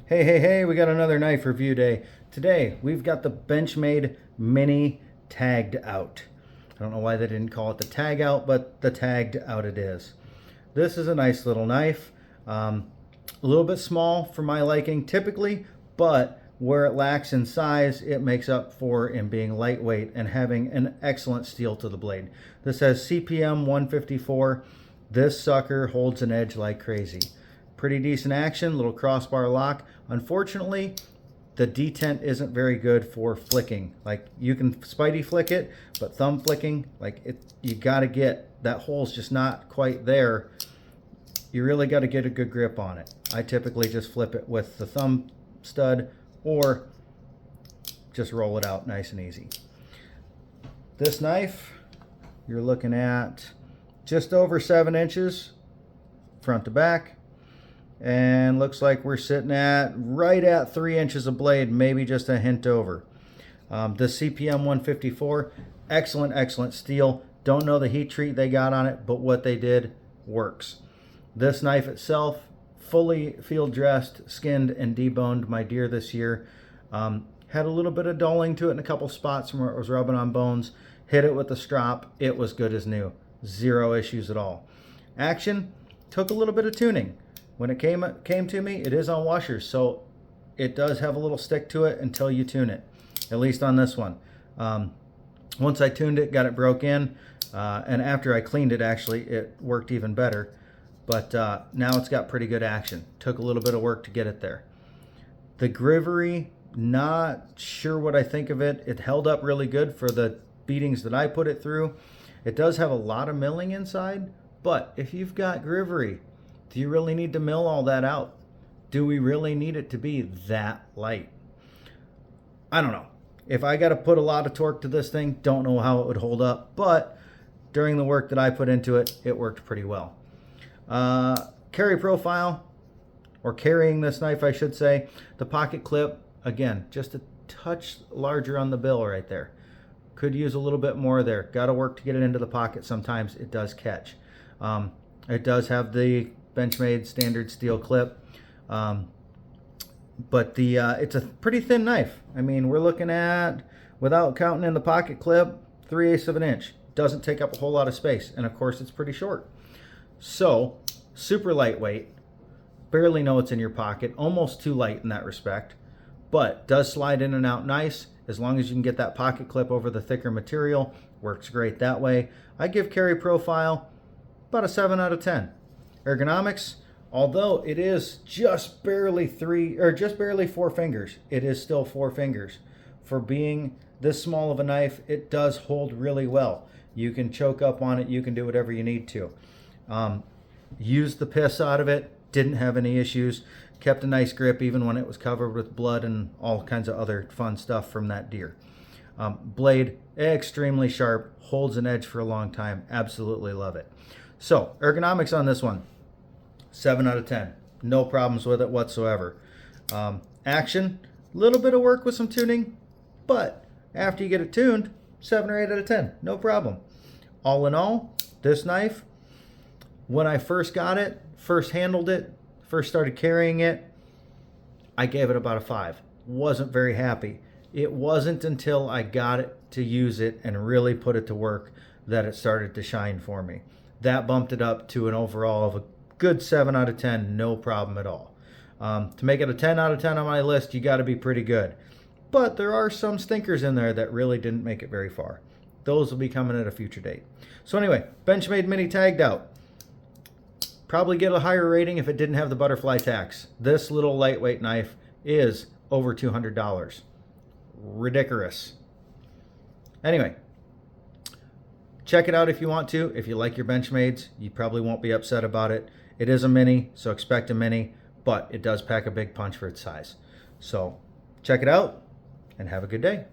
Hey, we got another knife review day. Today, we've got the Benchmade Mini Tagged Out. I don't know why they didn't call it the Tag Out, but the Tagged Out it is. This is a nice little knife. A little bit small for my liking typically, but where it lacks in size, it makes up for in being lightweight and having an excellent steel to the blade. This has CPM 154. This sucker holds an edge like crazy. Pretty decent action, little crossbar lock. Unfortunately, the detent isn't very good for flicking. Like, you can spidey flick it, but thumb flicking, like, you gotta get, that hole's just not quite there. You really gotta get a good grip on it. I typically just flip it with the thumb stud or just roll it out nice and easy. This knife, you're looking at just over 7 inches front to back. And looks like we're sitting at right at 3 inches of blade, maybe just a hint over. The CPM 154, excellent steel. Don't know the heat treat they got on it, but what they did works. This knife itself, fully field dressed, skinned and deboned my deer this year. Had a little bit of dulling to it in a couple spots from where it was rubbing on bones. Hit it with the strop, it was good as new. Zero issues at all. Action took a little bit of tuning. When it came to me, it is on washers, so it does have a little stick to it until you tune it, at least on this one. Once I tuned it, got it broke in, and after I cleaned it, actually, it worked even better. But now it's got pretty good action. Took a little bit of work to get it there. The grivery, not sure what I think of it. It held up really good for the beatings that I put it through. It does have a lot of milling inside, but if you've got grivery, do you really need to mill all that out? Do we really need it to be that light? I don't know. If I got to put a lot of torque to this thing, don't know how it would hold up, but during the work that I put into it, it worked pretty well. Carry profile, or carrying this knife, I should say. The pocket clip, again, just a touch larger on the bill right there. Could use a little bit more there. Got to work to get it into the pocket. Sometimes it does catch. It does have the Benchmade standard steel clip, but it's a pretty thin knife. I mean, we're looking at, without counting in the pocket clip, 3/8 of an inch. Doesn't take up a whole lot of space, and of course it's pretty short. So super lightweight, barely know it's in your pocket, almost too light in that respect, but does slide in and out nice as long as you can get that pocket clip over the thicker material. Works great that way. I give carry profile about a 7 out of 10. Ergonomics, although it is just barely 4 fingers, it is still 4 fingers. For being this small of a knife, it does hold really well. You can choke up on it, you can do whatever you need to. Used the piss out of it, didn't have any issues, kept a nice grip even when it was covered with blood and all kinds of other fun stuff from that deer. Blade, extremely sharp, holds an edge for a long time, absolutely love it. So, ergonomics on this one, 7 out of 10. No problems with it whatsoever. Action, a little bit of work with some tuning, but after you get it tuned, 7 or 8 out of 10. No problem. All in all, this knife, when I first got it, first handled it, first started carrying it, I gave it about a 5. Wasn't very happy. It wasn't until I got it to use it and really put it to work that it started to shine for me. That bumped it up to an overall of a good 7 out of 10, no problem at all. To make it a 10 out of 10 on my list, you got to be pretty good. But there are some stinkers in there that really didn't make it very far. Those will be coming at a future date. So anyway, Benchmade Mini Tagged Out. Probably get a higher rating if it didn't have the butterfly tax. This little lightweight knife is over $200. Ridiculous. Anyway, check it out if you want to. If you like your Benchmades, you probably won't be upset about it. It is a mini, so expect a mini, but it does pack a big punch for its size. So check it out and have a good day.